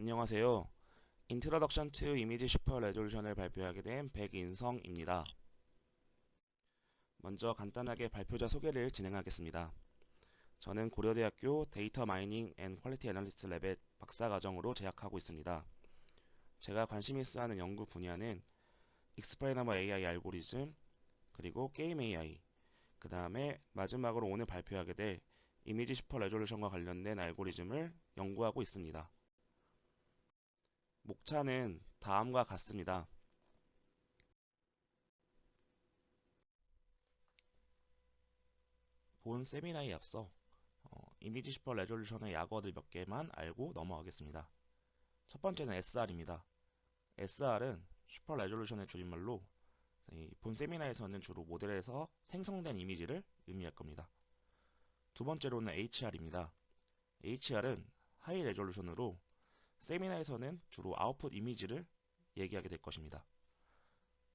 안녕하세요. Introduction to Image Super Resolution을 발표하게 된 백인성입니다. 먼저 간단하게 발표자 소개를 진행하겠습니다. 저는 고려대학교 데이터 마이닝 앤 퀄리티 애널리스트 랩의 박사과정으로 재학하고 있습니다. 제가 관심 있어 하는 연구 분야는 Explainable AI 알고리즘, 그리고 게임 AI, 그 다음에 마지막으로 오늘 발표하게 될 이미지 슈퍼 레졸루션과 관련된 알고리즘을 연구하고 있습니다. 목차는 다음과 같습니다. 본 세미나에 앞서 이미지 슈퍼 레졸루션의 약어들 몇 개만 알고 넘어가겠습니다. 첫 번째는 SR입니다. SR은 슈퍼 레졸루션의 줄임말로 본 세미나에서는 주로 모델에서 생성된 이미지를 의미할 겁니다. 두 번째로는 HR입니다. HR은 하이 레졸루션으로 세미나에서는 주로 아웃풋 이미지를 얘기하게 될 것입니다.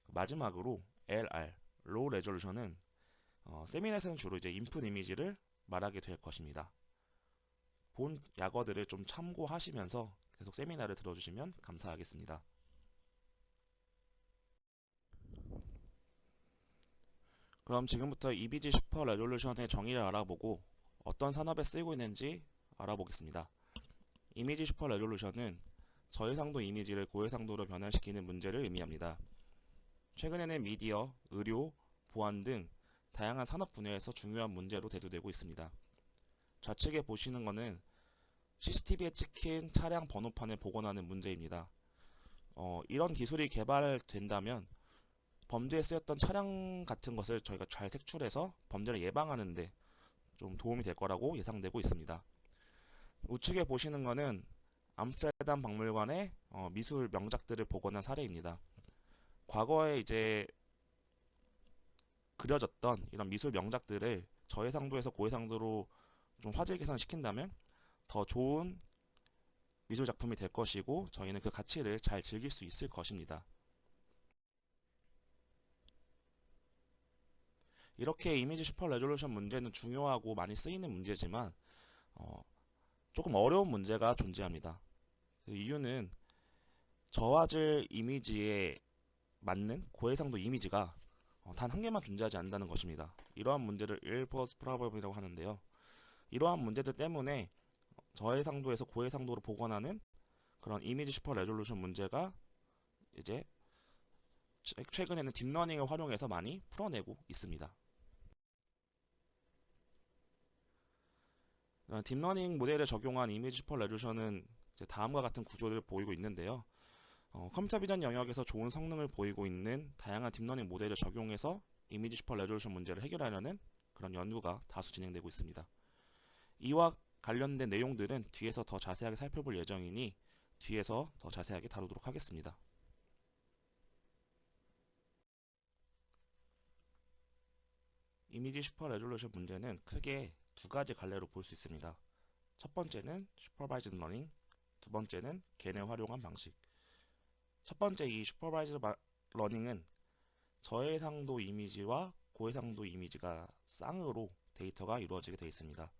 마지막으로 LR, 로우 레졸루션은 세미나에서는 주로 이제 인풋 이미지를 말하게 될 것입니다. 본 약어들을 좀 참고하시면서 계속 세미나를 들어주시면 감사하겠습니다. 그럼 지금부터 EBG 슈퍼 레졸루션의 정의를 알아보고 어떤 산업에 쓰이고 있는지 알아보겠습니다. 이미지 슈퍼 레졸루션은 저해상도 이미지를 고해상도로 변환시키는 문제를 의미합니다. 최근에는 미디어, 의료, 보안 등 다양한 산업 분야에서 중요한 문제로 대두되고 있습니다. 좌측에 보시는 것은 CCTV에 찍힌 차량 번호판을 복원하는 문제입니다. 이런 기술이 개발된다면 범죄에 쓰였던 차량 같은 것을 저희가 잘 색출해서 범죄를 예방하는데 좀 도움이 될 거라고 예상되고 있습니다. 우측에 보시는 것은 암스테르담 박물관의 미술 명작들을 복원한 사례입니다. 과거에 이제 그려졌던 이런 미술 명작들을 저해상도에서 고해상도로 좀 화질 개선시킨다면 더 좋은 미술 작품이 될 것이고 저희는 그 가치를 잘 즐길 수 있을 것입니다. 이렇게 이미지 슈퍼 레졸루션 문제는 중요하고 많이 쓰이는 문제지만 어, 조금 어려운 문제가 존재합니다. 그 이유는 저화질 이미지에 맞는 고해상도 이미지가 단 한 개만 존재하지 않는다는 것입니다. 이러한 문제를 일버스 프로블럼이라고 하는데요. 이러한 문제들 때문에 저해상도에서 고해상도로 복원하는 그런 이미지 슈퍼 레졸루션 문제가 이제 최근에는 딥러닝을 활용해서 많이 풀어내고 있습니다. 딥러닝 모델에 적용한 이미지 슈퍼 레졸루션은 다음과 같은 구조를 보이고 있는데요. 컴퓨터 비전 영역에서 좋은 성능을 보이고 있는 다양한 딥러닝 모델을 적용해서 이미지 슈퍼 레졸루션 문제를 해결하려는 그런 연구가 다수 진행되고 있습니다. 이와 관련된 내용들은 뒤에서 더 자세하게 살펴볼 예정이니 뒤에서 더 자세하게 다루도록 하겠습니다. 이미지 슈퍼 레졸루션 문제는 크게 두 가지 갈래로 볼 수 있습니다. 첫 번째는 슈퍼바이즈드 러닝, 두 번째는 겐을 활용한 방식. 첫 번째 이 슈퍼바이즈드 러닝은 저해상도 이미지와 고해상도 이미지가 쌍으로 데이터가 이루어지게 되어 있습니다.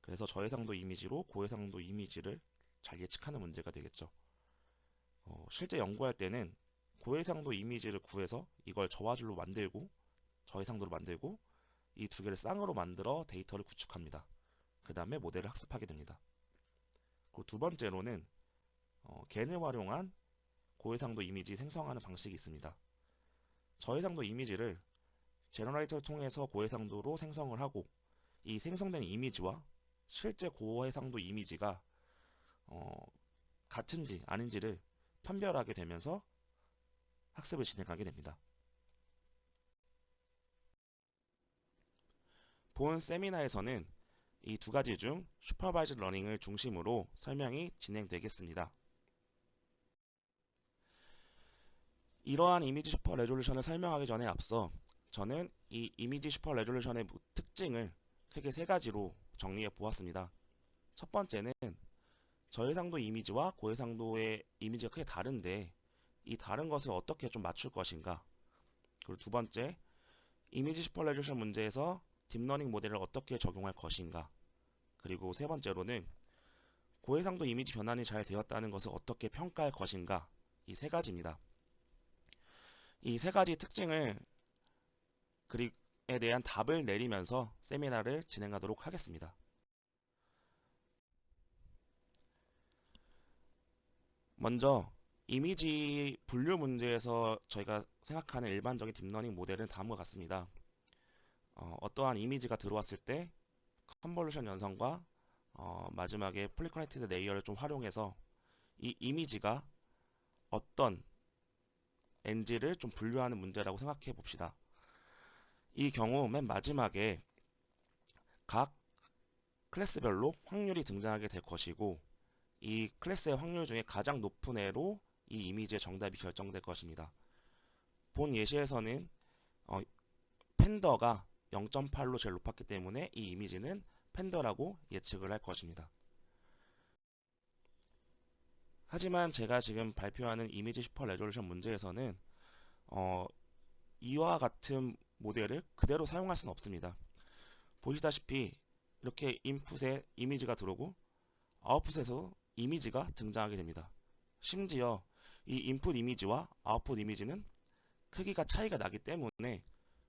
그래서 저해상도 이미지로 고해상도 이미지를 잘 예측하는 문제가 되겠죠. 실제 연구할 때는 고해상도 이미지를 구해서 이걸 저화질로 만들고 저해상도로 만들고 이 두 개를 쌍으로 만들어 데이터를 구축합니다. 그 다음에 모델을 학습하게 됩니다. 그리고 두 번째로는 겐을 활용한 고해상도 이미지 생성하는 방식이 있습니다. 저해상도 이미지를 제너레이터를 통해서 고해상도로 생성을 하고 이 생성된 이미지와 실제 고해상도 이미지가 같은지 아닌지를 판별하게 되면서 학습을 진행하게 됩니다. 본 세미나에서는 이 두 가지 중 슈퍼바이즈드 러닝을 중심으로 설명이 진행되겠습니다. 이러한 이미지 슈퍼 레졸루션을 설명하기 전에 앞서 저는 이 이미지 슈퍼 레졸루션의 특징을 크게 세 가지로 정리해 보았습니다. 첫 번째는 저해상도 이미지와 고해상도의 이미지가 크게 다른데 이 다른 것을 어떻게 좀 맞출 것인가. 그리고 두 번째, 이미지 슈퍼 레졸루션 문제에서 딥러닝 모델을 어떻게 적용할 것인가. 그리고 세 번째로는 고해상도 이미지 변환이 잘 되었다는 것을 어떻게 평가할 것인가? 이 세 가지입니다. 이 세 가지 특징을 그릭에 대한 답을 내리면서 세미나를 진행하도록 하겠습니다. 먼저 이미지 분류 문제에서 저희가 생각하는 일반적인 딥러닝 모델은 다음과 같습니다. 어떠한 이미지가 들어왔을 때 컨볼루션 연산과 마지막에 폴리커넥티드 레이어를 좀 활용해서 이 이미지가 어떤 NG를 좀 분류하는 문제라고 생각해 봅시다. 이 경우 맨 마지막에 각 클래스별로 확률이 등장하게 될 것이고 이 클래스의 확률 중에 가장 높은 애로 이 이미지의 정답이 결정될 것입니다. 본 예시에서는 팬더가 0.8로 제일 높았기 때문에 이 이미지는 팬더라고 예측을 할 것입니다. 하지만 제가 지금 발표하는 이미지 슈퍼 레졸루션 문제에서는 이와 같은 모델을 그대로 사용할 수는 없습니다. 보시다시피 이렇게 인풋에 이미지가 들어오고 아웃풋에서 이미지가 등장하게 됩니다. 심지어 이 인풋 이미지와 아웃풋 이미지는 크기가 차이가 나기 때문에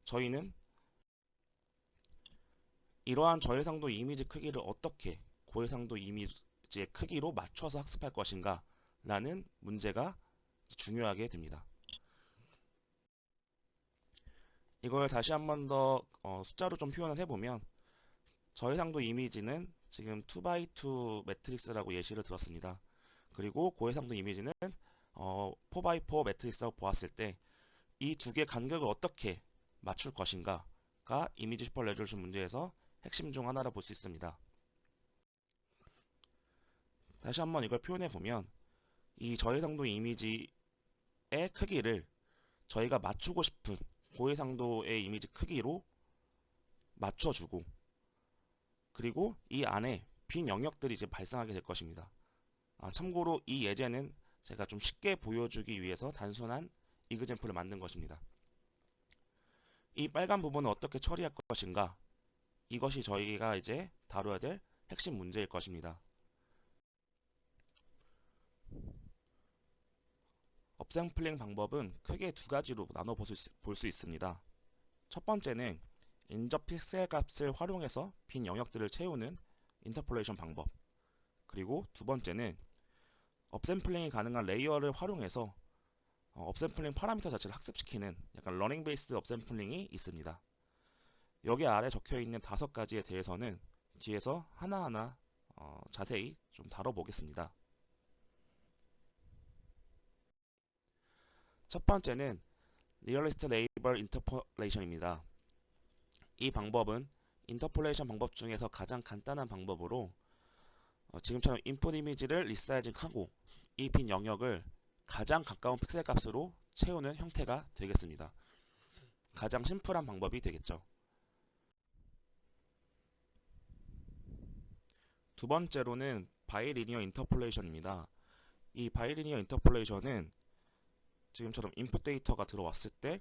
저희는 이러한 저해상도 이미지 크기를 어떻게 고해상도 이미지의 크기로 맞춰서 학습할 것인가 라는 문제가 중요하게 됩니다. 이걸 다시 한 번 더 숫자로 좀 표현을 해보면 저해상도 이미지는 지금 2x2 매트릭스라고 예시를 들었습니다. 그리고 고해상도 이미지는 4x4 매트릭스라고 보았을 때 이 두 개의 간격을 어떻게 맞출 것인가가 이미지 슈퍼 레졸루션 문제에서 핵심 중 하나라 볼 수 있습니다. 다시 한번 이걸 표현해 보면 이 저해상도 이미지의 크기를 저희가 맞추고 싶은 고해상도의 이미지 크기로 맞춰주고 그리고 이 안에 빈 영역들이 이제 발생하게 될 것입니다. 참고로 이 예제는 제가 좀 쉽게 보여주기 위해서 단순한 이그젠플을 만든 것입니다. 이 빨간 부분을 어떻게 처리할 것인가? 이것이 저희가 이제 다뤄야 될 핵심 문제일 것입니다. 업샘플링 방법은 크게 두 가지로 나눠 볼 수 있습니다. 첫 번째는 인접 픽셀 값을 활용해서 빈 영역들을 채우는 인터폴레이션 방법. 그리고 두 번째는 업샘플링이 가능한 레이어를 활용해서 업샘플링 파라미터 자체를 학습시키는 약간 러닝 베이스드 업샘플링이 있습니다. 여기 아래 적혀 있는 5가지에 대해서는 뒤에서 하나하나 자세히 좀 다뤄보겠습니다. 첫 번째는 리얼리스트 레이블 인터폴레이션입니다. 이 방법은 인터폴레이션 방법 중에서 가장 간단한 방법으로 지금처럼 인풋 이미지를 리사이징하고 이 빈 영역을 가장 가까운 픽셀 값으로 채우는 형태가 되겠습니다. 가장 심플한 방법이 되겠죠. 두 번째로는 바이리니어 인터폴레이션입니다. 이 바이리니어 인터폴레이션은 지금처럼 인풋 데이터가 들어왔을 때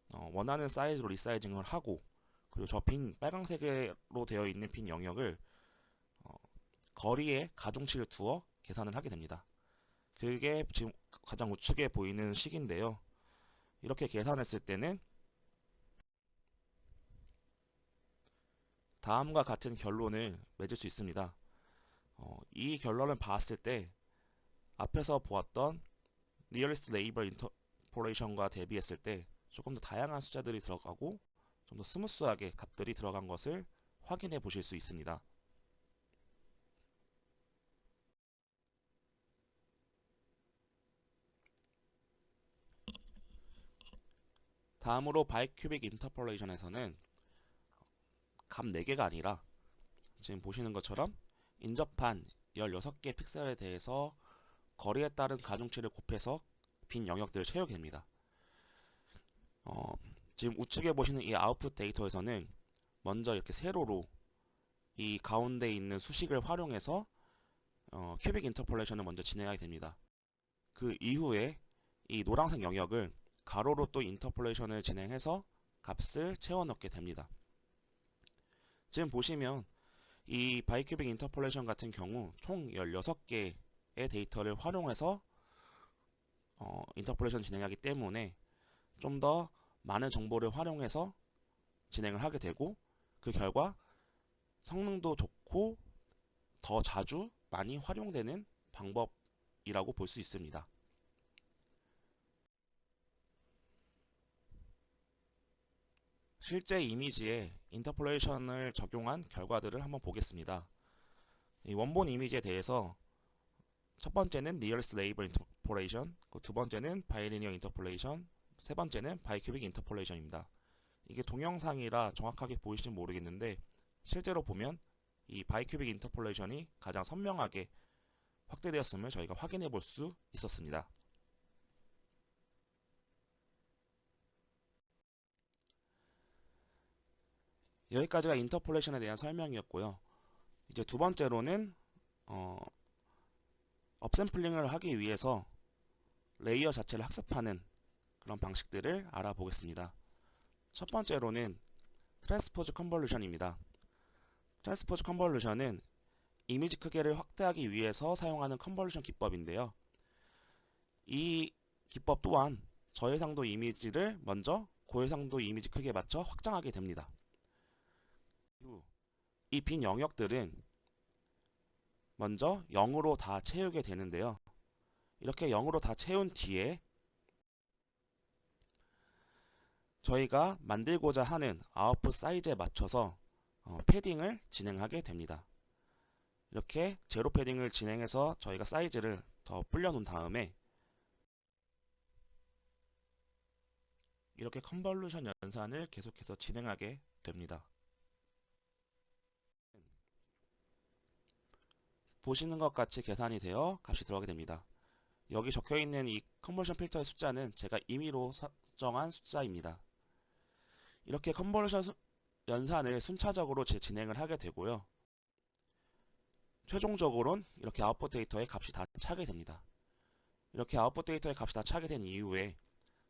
원하는 사이즈로 리사이징을 하고 그리고 저 빈 빨강색으로 되어 있는 빈 영역을 거리에 가중치를 두어 계산을 하게 됩니다. 그게 지금 가장 우측에 보이는 식인데요. 이렇게 계산했을 때는 다음과 같은 결론을 맺을 수 있습니다. 이 결론을 봤을 때 앞에서 보았던 리얼리스트 레이블 인터폴레이션과 대비했을 때 조금 더 다양한 숫자들이 들어가고 좀 더 스무스하게 값들이 들어간 것을 확인해 보실 수 있습니다. 다음으로 바이큐빅 인터폴레이션에서는 값 4개가 아니라 지금 보시는 것처럼 인접한 16개 픽셀에 대해서 거리에 따른 가중치를 곱해서 빈 영역들을 채우게 됩니다. 지금 우측에 보시는 이 아웃풋 데이터에서는 먼저 이렇게 세로로 이 가운데 있는 수식을 활용해서 큐빅 인터폴레이션을 먼저 진행하게 됩니다. 그 이후에 이 노란색 영역을 가로로 또 인터폴레이션을 진행해서 값을 채워 넣게 됩니다. 지금 보시면 이 바이큐빅 인터폴레이션 같은 경우 총 16개의 데이터를 활용해서 인터폴레이션 진행하기 때문에 좀 더 많은 정보를 활용해서 진행을 하게 되고, 그 결과 성능도 좋고 더 자주 많이 활용되는 방법이라고 볼 수 있습니다. 실제 이미지에 인터폴레이션을 적용한 결과들을 한번 보겠습니다. 이 원본 이미지에 대해서 첫 번째는 Nearest Neighbor Interpolation, 두 번째는 Bilinear Interpolation, 세 번째는 Bicubic Interpolation입니다. 이게 동영상이라 정확하게 보이실지 모르겠는데 실제로 보면 이 Bicubic Interpolation이 가장 선명하게 확대되었음을 저희가 확인해 볼 수 있었습니다. 여기까지가 인터폴레이션에 대한 설명이었고요. 이제 두 번째로는 업샘플링을 하기 위해서 레이어 자체를 학습하는 그런 방식들을 알아보겠습니다. 첫 번째로는 트랜스포즈 컨볼루션입니다. 트랜스포즈 컨볼루션은 이미지 크기를 확대하기 위해서 사용하는 컨볼루션 기법인데요. 이 기법 또한 저해상도 이미지를 먼저 고해상도 이미지 크기에 맞춰 확장하게 됩니다. 이 빈 영역들은 먼저 0으로 다 채우게 되는데요. 이렇게 0으로 다 채운 뒤에 저희가 만들고자 하는 아웃풋 사이즈에 맞춰서 패딩을 진행하게 됩니다. 이렇게 제로 패딩을 진행해서 저희가 사이즈를 더 불려놓은 다음에 이렇게 컨볼루션 연산을 계속해서 진행하게 됩니다. 보시는 것 같이 계산이 되어 값이 들어가게 됩니다. 여기 적혀 있는 이 컨볼루션 필터의 숫자는 제가 임의로 설정한 숫자입니다. 이렇게 컨볼루션 연산을 순차적으로 진행을 하게 되고요. 최종적으로는 이렇게 아웃풋 데이터의 값이 다 차게 됩니다. 이렇게 아웃풋 데이터의 값이 다 차게 된 이후에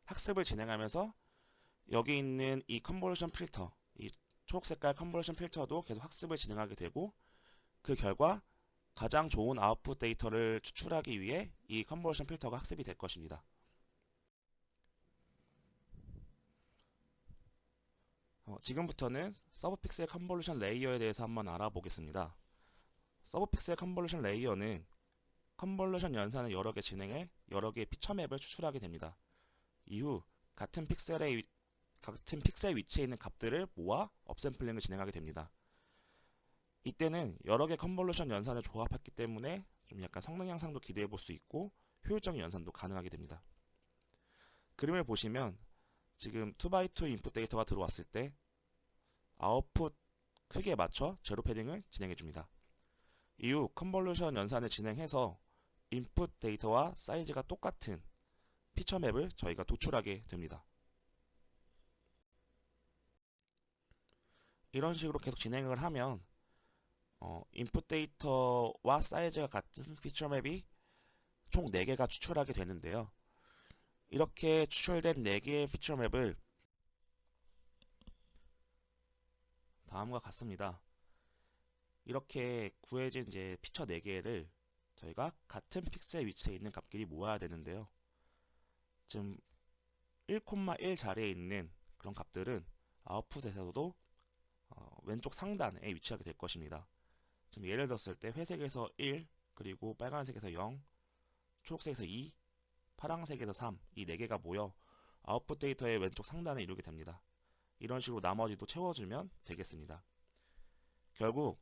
학습을 진행하면서 여기 있는 이 컨볼루션 필터, 이 초록색깔 컨볼루션 필터도 계속 학습을 진행하게 되고, 그 결과 가장 좋은 아웃풋 데이터를 추출하기 위해 이 컨볼루션 필터가 학습이 될 것입니다. 지금부터는 서브 픽셀 컨볼루션 레이어에 대해서 한번 알아보겠습니다. 서브 픽셀 컨볼루션 레이어는 컨볼루션 연산을 여러 개 진행해 여러 개의 피처 맵을 추출하게 됩니다. 이후 같은 픽셀 위치에 있는 값들을 모아 업샘플링을 진행하게 됩니다. 이때는 여러 개 컨볼루션 연산을 조합했기 때문에 좀 약간 성능 향상도 기대해 볼 수 있고 효율적인 연산도 가능하게 됩니다. 그림을 보시면 지금 2x2 인풋 데이터가 들어왔을 때 아웃풋 크기에 맞춰 제로 패딩을 진행해 줍니다. 이후 컨볼루션 연산을 진행해서 인풋 데이터와 사이즈가 똑같은 피처 맵을 저희가 도출하게 됩니다. 이런 식으로 계속 진행을 하면 인풋 데이터와 사이즈가 같은 피처 맵이 총 4개가 추출하게 되는데요. 이렇게 추출된 4개의 피처 맵을 다음과 같습니다. 이렇게 구해진 이제 피처 4개를 저희가 같은 픽셀 위치에 있는 값끼리 모아야 되는데요. 지금 1,1 자리에 있는 그런 값들은 아웃풋에서도 왼쪽 상단에 위치하게 될 것입니다. 지금 예를 들었을 때 회색에서 1, 그리고 빨간색에서 0, 초록색에서 2, 파란색에서 3, 이 4개가 모여 아웃풋 데이터의 왼쪽 상단에 이루게 됩니다. 이런 식으로 나머지도 채워주면 되겠습니다. 결국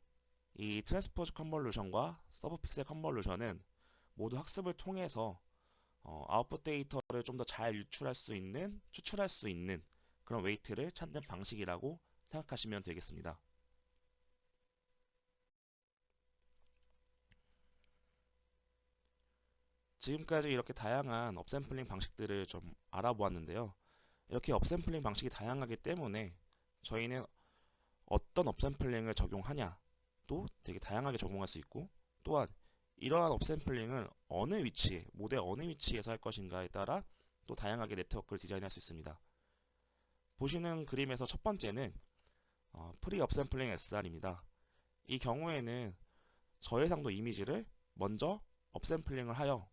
이 트랜스포즈 컨볼루션과 서브 픽셀 컨볼루션은 모두 학습을 통해서 아웃풋 데이터를 좀 더 잘 추출할 수 있는 그런 웨이트를 찾는 방식이라고 생각하시면 되겠습니다. 지금까지 이렇게 다양한 업샘플링 방식들을 좀 알아보았는데요. 이렇게 업샘플링 방식이 다양하기 때문에 저희는 어떤 업샘플링을 적용하냐도 되게 다양하게 적용할 수 있고, 또한 이러한 업샘플링을 어느 위치에, 모델 어느 위치에서 할 것인가에 따라 또 다양하게 네트워크를 디자인할 수 있습니다. 보시는 그림에서 첫 번째는 프리 업샘플링 SR입니다. 이 경우에는 저해상도 이미지를 먼저 업샘플링을 하여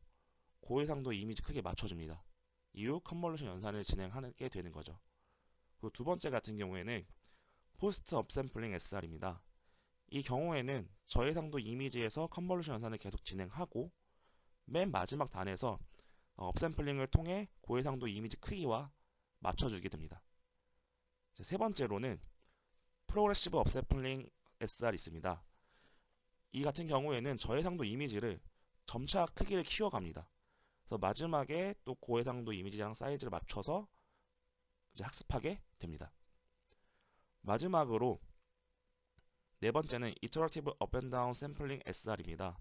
고해상도 이미지 크기에 맞춰줍니다. 이후 컨볼루션 연산을 진행하게 되는 거죠. 그리고 두 번째 같은 경우에는 포스트 업샘플링 SR입니다. 이 경우에는 저해상도 이미지에서 컨볼루션 연산을 계속 진행하고 맨 마지막 단에서 업샘플링을 통해 고해상도 이미지 크기와 맞춰주게 됩니다. 세 번째로는 프로그레시브 업샘플링 SR 있습니다. 이 같은 경우에는 저해상도 이미지를 점차 크기를 키워갑니다. 그래서 마지막에 또 고해상도 이미지랑 사이즈를 맞춰서 이제 학습하게 됩니다. 마지막으로 네 번째는 Iterative Up and Down Sampling SR입니다.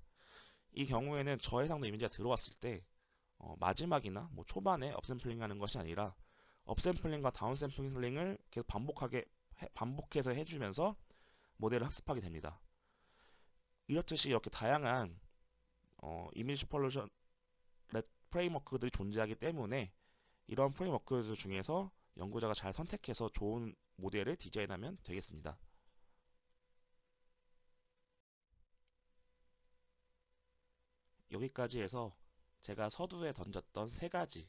이 경우에는 저해상도 이미지가 들어왔을 때 마지막이나 뭐 초반에 업샘플링 하는 것이 아니라 업샘플링과 다운샘플링을 계속 반복해서 해주면서 모델을 학습하게 됩니다. 이렇듯이 이렇게 다양한 이미지 슈퍼루션 프레임워크들이 존재하기 때문에 이런 프레임워크 중에서 연구자가 잘 선택해서 좋은 모델을 디자인하면 되겠습니다. 여기까지 해서 제가 서두에 던졌던 세 가지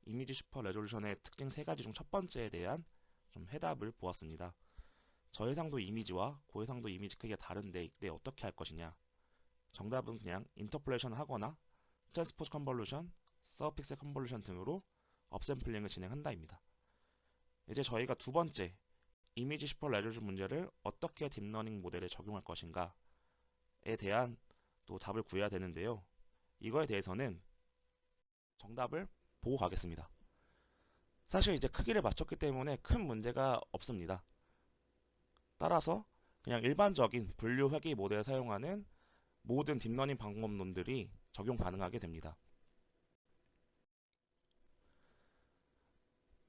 이미지 슈퍼 레졸루션의 특징 세 가지 중 첫 번째에 대한 좀 해답을 보았습니다. 저해상도 이미지와 고해상도 이미지 크기가 다른데 이때 어떻게 할 것이냐? 정답은 그냥 인터폴레이션 하거나 트랜스포즈 컨볼루션, 서픽셀 컨볼루션 등으로 업샘플링을 진행한다입니다. 이제 저희가 두 번째 이미지 슈퍼 레졸루션 문제를 어떻게 딥러닝 모델에 적용할 것인가에 대한 또 답을 구해야 되는데요. 이거에 대해서는 정답을 보고 가겠습니다. 사실 이제 크기를 맞췄기 때문에 큰 문제가 없습니다. 따라서 그냥 일반적인 분류 회귀 모델을 사용하는 모든 딥러닝 방법론들이 적용 가능하게 됩니다.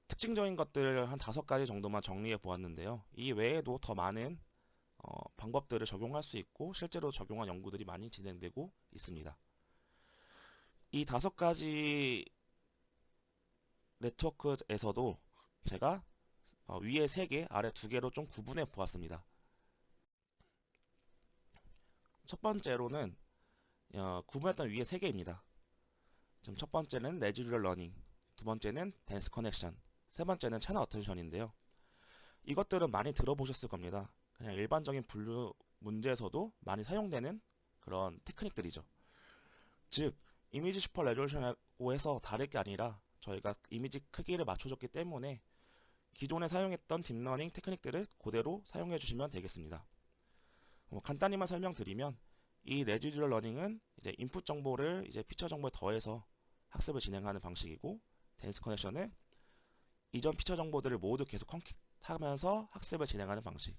특징적인 것들 한 5가지 정도만 정리해 보았는데요. 이 외에도 더 많은 방법들을 적용할 수 있고 실제로 적용한 연구들이 많이 진행되고 있습니다. 이 5가지 네트워크에서도 제가 위에 3개, 아래 2개로 좀 구분해 보았습니다. 첫 번째로는 구분했던 위에 3개입니다. 지금 첫 번째는 레지듀얼 러닝, 두 번째는 댄스 커넥션, 세 번째는 채널 어텐션인데요. 이것들은 많이 들어보셨을 겁니다. 그냥 일반적인 분류 문제에서도 많이 사용되는 그런 테크닉들이죠. 즉, 이미지 슈퍼 레졸루션이라고 해서 다를 게 아니라 저희가 이미지 크기를 맞춰줬기 때문에 기존에 사용했던 딥러닝 테크닉들을 그대로 사용해 주시면 되겠습니다. 간단히만 설명드리면 이 레지듀얼 러닝은 이제 인풋 정보를 이제 피처 정보에 더해서 학습을 진행하는 방식이고, 댄스 커넥션은 이전 피처 정보들을 모두 계속 컨택하면서 학습을 진행하는 방식.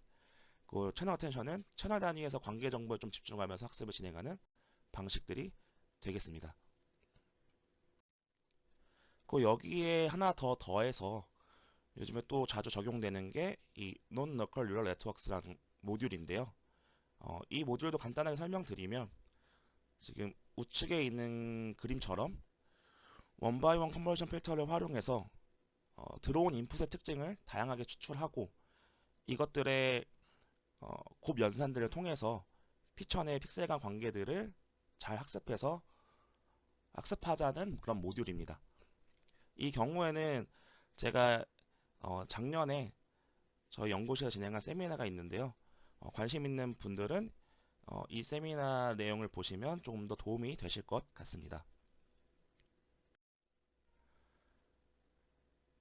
그 채널 어텐션은 채널 단위에서 관계 정보에 좀 집중하면서 학습을 진행하는 방식들이 되겠습니다. 그 여기에 하나 더 더해서 요즘에 또 자주 적용되는 게 이 Non-Local Neural Networks라는 모듈인데요. 이 모듈도 간단하게 설명드리면 지금 우측에 있는 그림처럼 원바이원 컨버전 필터를 활용해서 들어온 인풋의 특징을 다양하게 추출하고 이것들의 곱 연산들을 통해서 피처 내 픽셀 간 관계들을 잘 학습해서 학습하자는 그런 모듈입니다. 이 경우에는 제가 작년에 저희 연구실에서 진행한 세미나가 있는데요. 관심 있는 분들은 이 세미나 내용을 보시면 조금 더 도움이 되실 것 같습니다.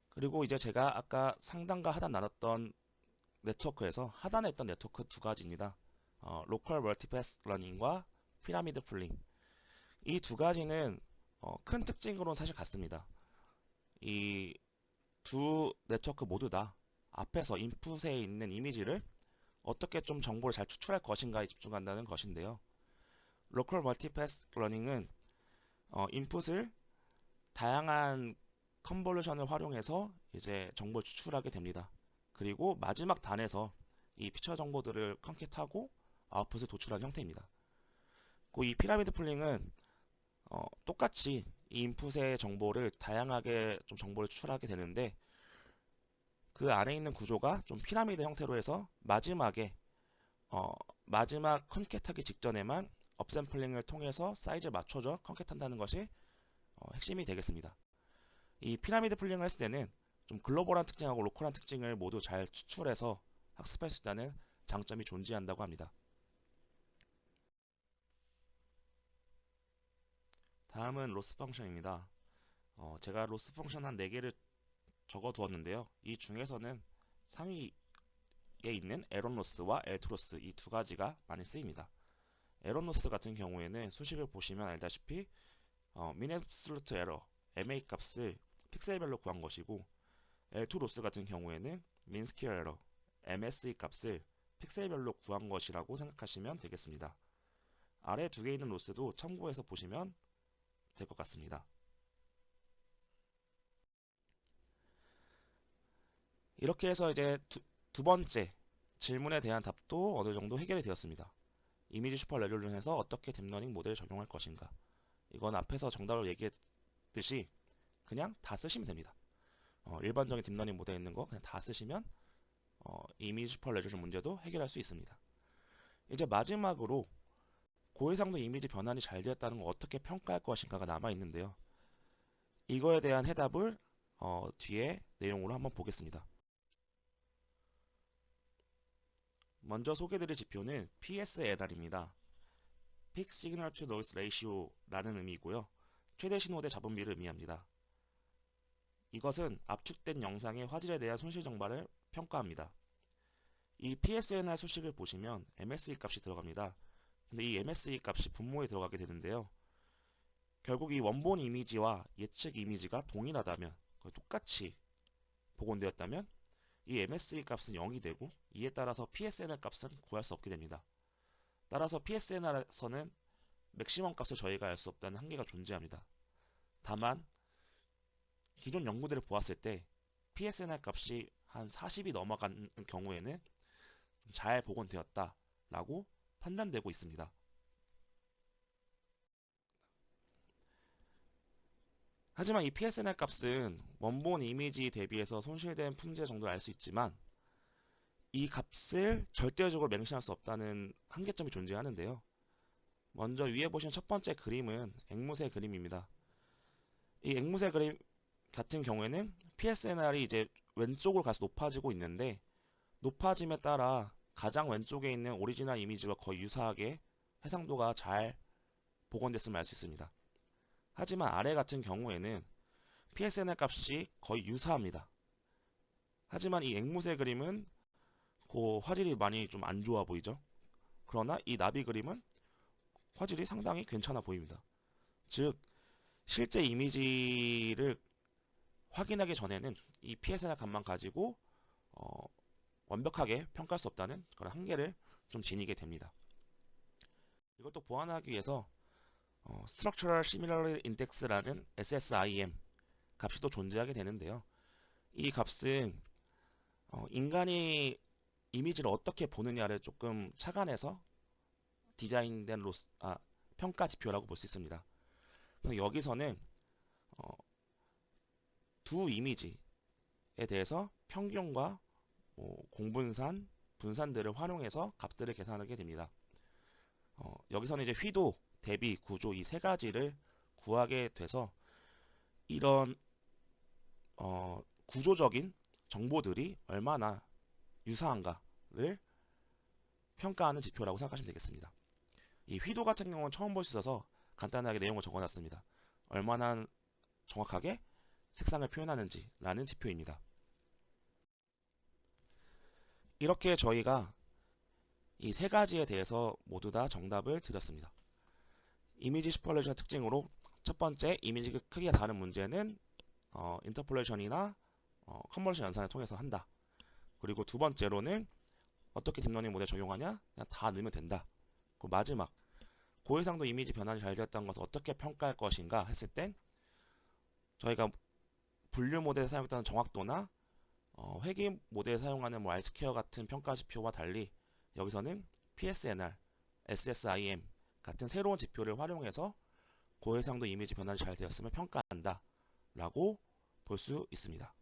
그리고 이제 제가 아까 상단과 하단 나눴던 네트워크에서 하단에 있던 네트워크 2가지입니다. 로컬 멀티패스 러닝과 피라미드 풀링. 이 2가지는 큰 특징으로는 사실 같습니다. 이 두 네트워크 모두 다 앞에서 인풋에 있는 이미지를 어떻게 좀 정보를 잘 추출할 것인가에 집중한다는 것인데요. 로컬 멀티패스 러닝은 인풋을 다양한 컨볼루션을 활용해서 이제 정보를 추출하게 됩니다. 그리고 마지막 단에서 이 피처 정보들을 컨캣하고 아웃풋을 도출하는 형태입니다. 이 피라미드 풀링은 똑같이 이 인풋의 정보를 다양하게 좀 정보를 추출하게 되는데 그 안에 있는 구조가 좀 피라미드 형태로 해서 마지막에 어, 마지막 컨캣하기 직전에만 업샘플링을 통해서 사이즈를 맞춰줘 컨캣한다는 것이 핵심이 되겠습니다. 이 피라미드 풀링을 했을 때는 좀 글로벌한 특징하고 로컬한 특징을 모두 잘 추출해서 학습할 수 있다는 장점이 존재한다고 합니다. 다음은 로스 펑션입니다. 제가 로스 펑션 한 4개를 적어 두었는데요. 이 중에서는 상위에 있는 에런 로스와 엘트 로스 이 두 가지가 많이 쓰입니다. 에런 로스 같은 경우에는 수식을 보시면 알다시피 min absolute error MA 값을 픽셀별로 구한 것이고 엘트 로스 같은 경우에는 min square error MSE 값을 픽셀별로 구한 것이라고 생각하시면 되겠습니다. 아래 두 개 있는 로스도 참고해서 보시면 될 것 같습니다. 이렇게 해서 이제 두 번째 질문에 대한 답도 어느 정도 해결이 되었습니다. 이미지 슈퍼 레졸루션에서 어떻게 딥러닝 모델을 적용할 것인가. 이건 앞에서 정답을 얘기했듯이 그냥 다 쓰시면 됩니다. 일반적인 딥러닝 모델에 있는 거 그냥 다 쓰시면 이미지 슈퍼 레졸루션 문제도 해결할 수 있습니다. 이제 마지막으로 고해상도 이미지 변환이 잘 되었다는 걸 어떻게 평가할 것인가가 남아 있는데요. 이거에 대한 해답을 뒤에 내용으로 한번 보겠습니다. 먼저 소개드릴 지표는 PSNR입니다. Peak Signal to Noise Ratio라는 의미이고요. 최대 신호대 잡음비를 의미합니다. 이것은 압축된 영상의 화질에 대한 손실 정발을 평가합니다. 이 PSNR 수식을 보시면 MSE 값이 들어갑니다. 근데 이 MSE 값이 분모에 들어가게 되는데요. 결국 이 원본 이미지와 예측 이미지가 동일하다면, 똑같이 복원되었다면 이 MSE 값은 0이 되고 이에 따라서 PSNR 값은 구할 수 없게 됩니다. 따라서 PSNR에서는 맥시멈 값을 저희가 알 수 없다는 한계가 존재합니다. 다만 기존 연구들을 보았을 때 PSNR 값이 한 40이 넘어간 경우에는 잘 복원되었다 라고 판단되고 있습니다. 하지만 이 PSNR 값은 원본 이미지 대비해서 손실된 품질 정도를 알 수 있지만 이 값을 절대적으로 맹신할 수 없다는 한계점이 존재하는데요. 먼저 위에 보시는 첫 번째 그림은 앵무새 그림입니다. 이 앵무새 그림 같은 경우에는 PSNR이 이제 왼쪽으로 가서 높아지고 있는데 높아짐에 따라 가장 왼쪽에 있는 오리지널 이미지와 거의 유사하게 해상도가 잘 복원됐음을 알 수 있습니다. 하지만 아래 같은 경우에는 PSNR 값이 거의 유사합니다. 하지만 이 앵무새 그림은 그 화질이 많이 좀 안 좋아 보이죠? 그러나 이 나비 그림은 화질이 상당히 괜찮아 보입니다. 즉 실제 이미지를 확인하기 전에는 이 PSNR 값만 가지고 완벽하게 평가할 수 없다는 그런 한계를 좀 지니게 됩니다. 이것도 보완하기 위해서 Structural Similarity Index라는 SSIM 값이 또 존재하게 되는데요. 이 값은 인간이 이미지를 어떻게 보느냐를 조금 착안해서 디자인된 평가 지표라고 볼 수 있습니다. 여기서는 두 이미지에 대해서 평균과 공분산, 분산들을 활용해서 값들을 계산하게 됩니다. 여기서는 이제 휘도, 대비, 구조 이 세 가지를 구하게 돼서 이런 구조적인 정보들이 얼마나 유사한가를 평가하는 지표라고 생각하시면 되겠습니다. 이 휘도 같은 경우는 처음 볼 수 있어서 간단하게 내용을 적어놨습니다. 얼마나 정확하게 색상을 표현하는지 라는 지표입니다. 이렇게 저희가 이 세 가지에 대해서 모두 다 정답을 드렸습니다. 이미지 슈퍼레이션 특징으로 첫 번째 이미지 크기가 다른 문제는 인터폴레이션이나 컨버전 연산을 통해서 한다. 그리고 두 번째로는 어떻게 딥러닝 모델 적용하냐? 그냥 다 넣으면 된다. 그 마지막 고해상도 이미지 변환이 잘 되었다는 것을 어떻게 평가할 것인가 했을 땐 저희가 분류 모델에 사용했던 정확도나 회귀 모델에 사용하는 R스퀘어 같은 평가 지표와 달리 여기서는 PSNR, SSIM 같은 새로운 지표를 활용해서 고해상도 이미지 변환이 잘 되었음을 평가한다 라고 볼 수 있습니다.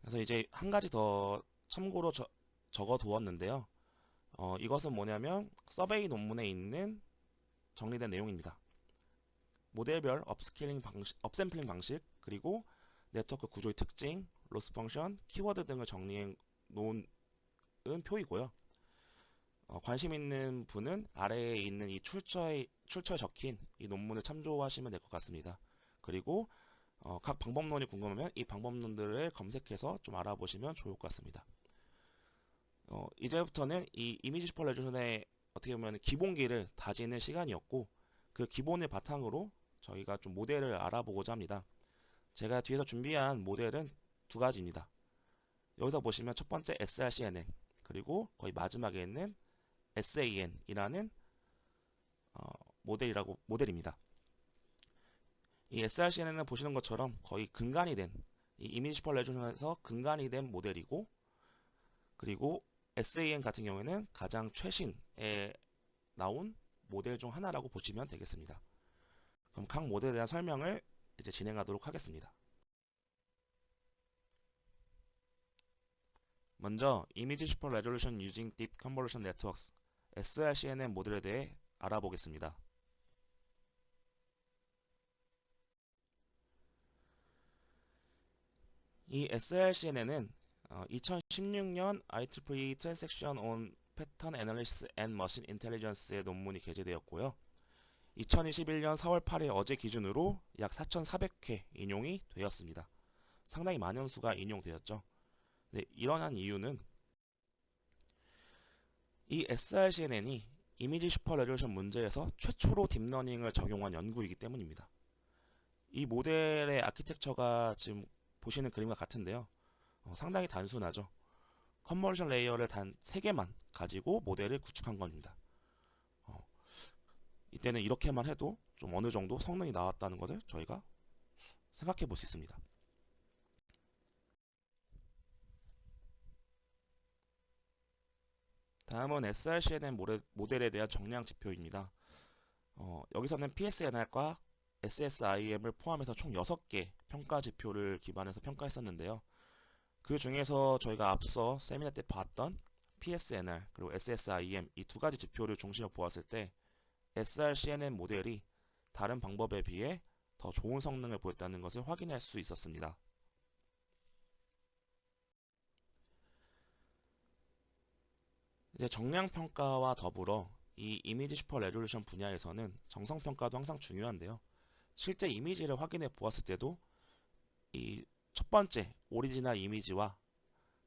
그래서 이제 한 가지 더 참고로 적어 두었는데요. 이것은 뭐냐면 서베이 논문에 있는 정리된 내용입니다. 모델별 업스케일링 방식, 업샘플링 방식, 그리고 네트워크 구조의 특징, 로스 펑션, 키워드 등을 정리해 놓은 표이고요. 관심 있는 분은 아래에 있는 이 출처에 적힌 이 논문을 참조하시면 될 것 같습니다. 그리고 각 방법론이 궁금하면 이 방법론들을 검색해서 좀 알아보시면 좋을 것 같습니다. 이제부터는 이 이미지 슈퍼레조션의 어떻게 보면 기본기를 다지는 시간이었고, 그 기본을 바탕으로 저희가 좀 모델을 알아보고자 합니다. 제가 뒤에서 준비한 모델은 두 가지입니다. 여기서 보시면 첫 번째 srCNN, 그리고 거의 마지막에 있는 SAN이라는 모델입니다. 이 srCNN은 보시는 것처럼 거의 근간이 된, 이 이미지 슈퍼레조션에서 근간이 된 모델이고, 그리고 SAN 같은 경우에는 가장 최신에 나온 모델 중 하나라고 보시면 되겠습니다. 그럼 각 모델에 대한 설명을 이제 진행하도록 하겠습니다. 먼저 Image Super Resolution Using Deep Convolution Networks srCNN 모델에 대해 알아보겠습니다. 이 srCNN은 2016년 IEEE Transaction on Pattern Analysis and Machine Intelligence의 논문이 게재되었고요. 2021년 4월 8일 어제 기준으로 약 4,400회 인용이 되었습니다. 상당히 많은 수가 인용되었죠. 네, 일어난 이유는 이 srCNN이 이미지 슈퍼 레졸루션 문제에서 최초로 딥러닝을 적용한 연구이기 때문입니다. 이 모델의 아키텍처가 지금 보시는 그림과 같은데요. 상당히 단순하죠. 컨버전 레이어를 단 3개만 가지고 모델을 구축한 겁니다. 이때는 이렇게만 해도 좀 어느 정도 성능이 나왔다는 것을 저희가 생각해 볼 수 있습니다. 다음은 srCNN 모델에 대한 정량 지표입니다. 여기서는 PSNR과 SSIM을 포함해서 총 6개 평가 지표를 기반해서 평가했었는데요. 그 중에서 저희가 앞서 세미나 때 봤던 PSNR 그리고 SSIM 이 두 가지 지표를 중심으로 보았을 때 srCNN 모델이 다른 방법에 비해 더 좋은 성능을 보였다는 것을 확인할 수 있었습니다. 이제 정량 평가와 더불어 이 이미지 슈퍼 레졸루션 분야에서는 정성 평가도 항상 중요한데요. 실제 이미지를 확인해 보았을 때도 이 첫 번째 오리지널 이미지와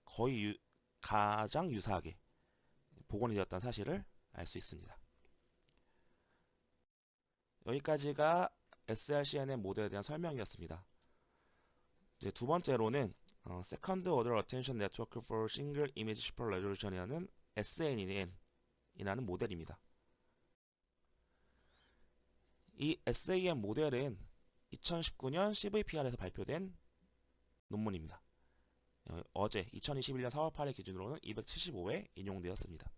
거의 가장 유사하게 복원이 되었다는 사실을 알 수 있습니다. 여기까지가 srCNN 모델에 대한 설명이었습니다. 이제 두 번째로는 Second Order Attention Network for Single Image Super Resolution이라는 SAN이라는 모델입니다. 이 SAN 모델은 2019년 CVPR에서 발표된 논문입니다. 어제 2021년 4월 8일 기준으로는 275회 인용되었습니다.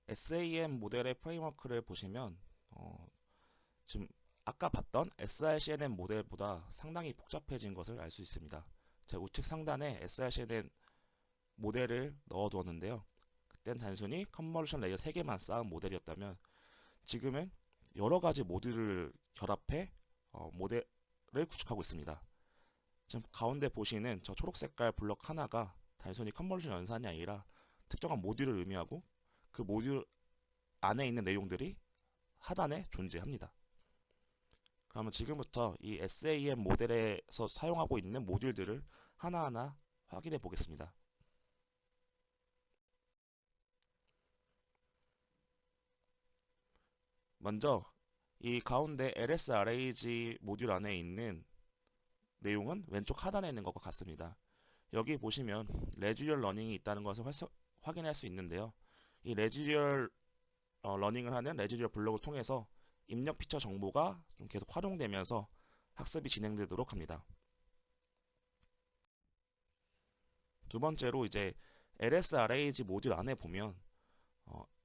SAM 모델의 프레임워크를 보시면 지금 아까 봤던 srCNN 모델보다 상당히 복잡해진 것을 알 수 있습니다. 제가 우측 상단에 srCNN 모델을 넣어두었는데요. 그땐 단순히 컨버전 레이어 3개만 쌓은 모델이었다면 지금은 여러가지 모듈을 결합해 모델을 구축하고 있습니다. 지금 가운데 보시는 저 초록 색깔 블럭 하나가 단순히 컨버전 연산이 아니라 특정한 모듈을 의미하고 그 모듈 안에 있는 내용들이 하단에 존재합니다. 그러면 지금부터 이 SAM 모델에서 사용하고 있는 모듈들을 하나하나 확인해 보겠습니다. 먼저 이 가운데 LSRAG 모듈 안에 있는 내용은 왼쪽 하단에 있는 것과 같습니다. 여기 보시면 레지듀얼 러닝이 있다는 것을 확인할 수 있는데요. 이 레지듀얼 러닝을 하는 레지듀얼 블록을 통해서 입력 피처 정보가 좀 계속 활용되면서 학습이 진행되도록 합니다. 두 번째로 이제 LSRAG 모듈 안에 보면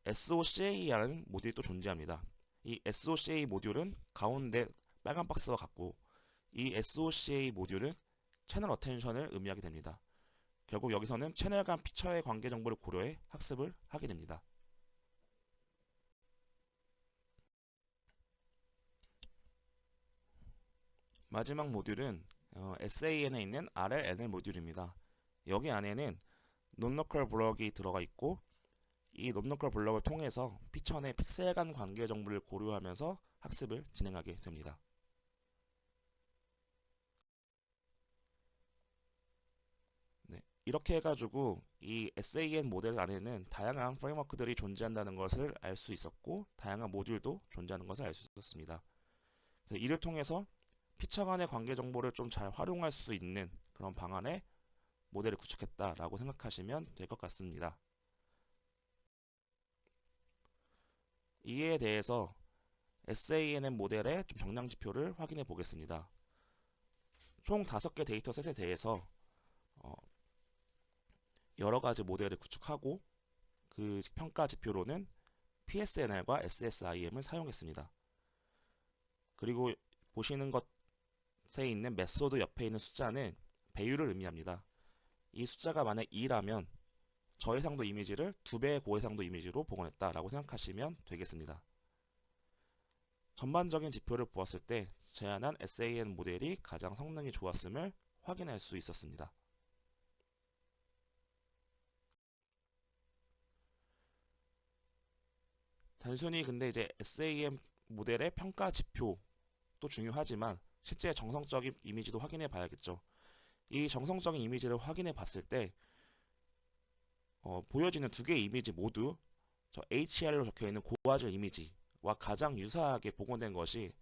SOCA라는 모듈이 또 존재합니다. 이 SOCA 모듈은 가운데 빨간 박스와 같고 이 SOCA 모듈은 채널 어텐션을 의미하게 됩니다. 결국 여기서는 채널 간 피처의 관계 정보를 고려해 학습을 하게 됩니다. 마지막 모듈은 SAN에 있는 RLNL 모듈입니다. 여기 안에는 논로컬 블럭이 들어가 있고 이 논로컬 블럭을 통해서 피처 내 픽셀 간 관계 정보를 고려하면서 학습을 진행하게 됩니다. 네, 이렇게 해가지고 이 SAN 모델 안에는 다양한 프레임워크들이 존재한다는 것을 알 수 있었고 다양한 모듈도 존재하는 것을 알 수 있었습니다. 이를 통해서 피처 간의 관계 정보를 좀 잘 활용할 수 있는 그런 방안의 모델을 구축했다라고 생각하시면 될 것 같습니다. 이에 대해서 SANN 모델의 좀 정량 지표를 확인해 보겠습니다. 총 5개 데이터셋에 대해서 여러 가지 모델을 구축하고 그 평가 지표로는 PSNR과 SSIM을 사용했습니다. 그리고 보시는 것에 있는 메소드 옆에 있는 숫자는 배율을 의미합니다. 이 숫자가 만약 2라면 저해상도 이미지를 2배의 고해상도 이미지로 복원했다라고 생각하시면 되겠습니다. 전반적인 지표를 보았을 때 제안한 SAN 모델이 가장 성능이 좋았음을 확인할 수 있었습니다. 단순히 근데 이제 SAM 모델의 평가 지표도 중요하지만 실제 정성적인 이미지도 확인해 봐야겠죠. 이 정성적인 이미지를 확인해 봤을 때 보여지는 2개의 이미지 모두 저 HR로 적혀 있는 고화질 이미지와 가장 유사하게 복원된 것이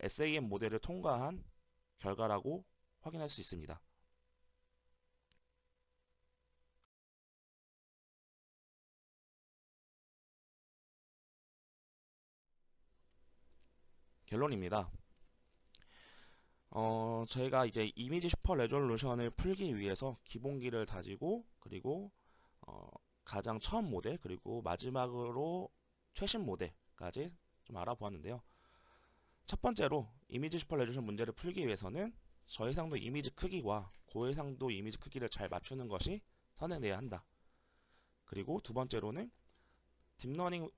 SAM 모델을 통과한 결과라고 확인할 수 있습니다. 결론입니다. 저희가 이제 이미지 슈퍼 레졸루션을 풀기 위해서 기본기를 다지고 그리고 가장 처음 모델 그리고 마지막으로 최신 모델까지 좀 알아보았는데요. 첫 번째로 이미지 슈퍼 레졸루션 문제를 풀기 위해서는 저해상도 이미지 크기와 고해상도 이미지 크기를 잘 맞추는 것이 선행돼야 한다. 그리고 두 번째로는 딥러닝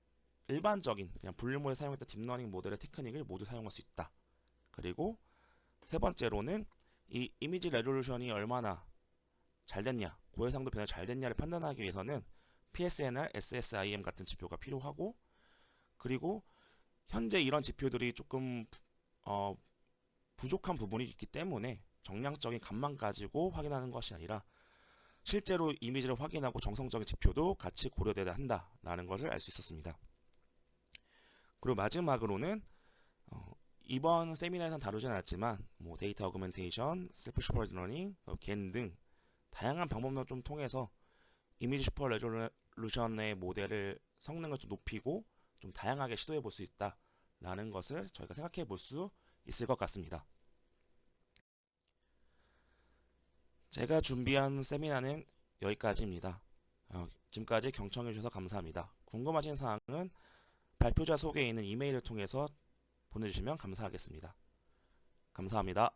일반적인 그냥 분류모에 사용했던 딥러닝 모델의 테크닉을 모두 사용할 수 있다. 그리고 세 번째로는 이 이미지 레졸루션이 얼마나 잘 됐냐, 고해상도 변화 잘 됐냐를 판단하기 위해서는 PSNR, SSIM 같은 지표가 필요하고 그리고 현재 이런 지표들이 조금 부족한 부분이 있기 때문에 정량적인 값만 가지고 확인하는 것이 아니라 실제로 이미지를 확인하고 정성적인 지표도 같이 고려돼야 한다라는 것을 알 수 있었습니다. 그리고 마지막으로는 이번 세미나에서는 다루진 않았지만 뭐 데이터 어그멘테이션, 셀프 슈퍼바이즈 러닝, 겐 등 다양한 방법론을 좀 통해서 이미지 슈퍼 레졸루션의 모델을 성능을 좀 높이고 좀 다양하게 시도해 볼 수 있다라는 것을 저희가 생각해 볼 수 있을 것 같습니다. 제가 준비한 세미나는 여기까지입니다. 지금까지 경청해 주셔서 감사합니다. 궁금하신 사항은 발표자 소개에 있는 이메일을 통해서 보내주시면 감사하겠습니다. 감사합니다.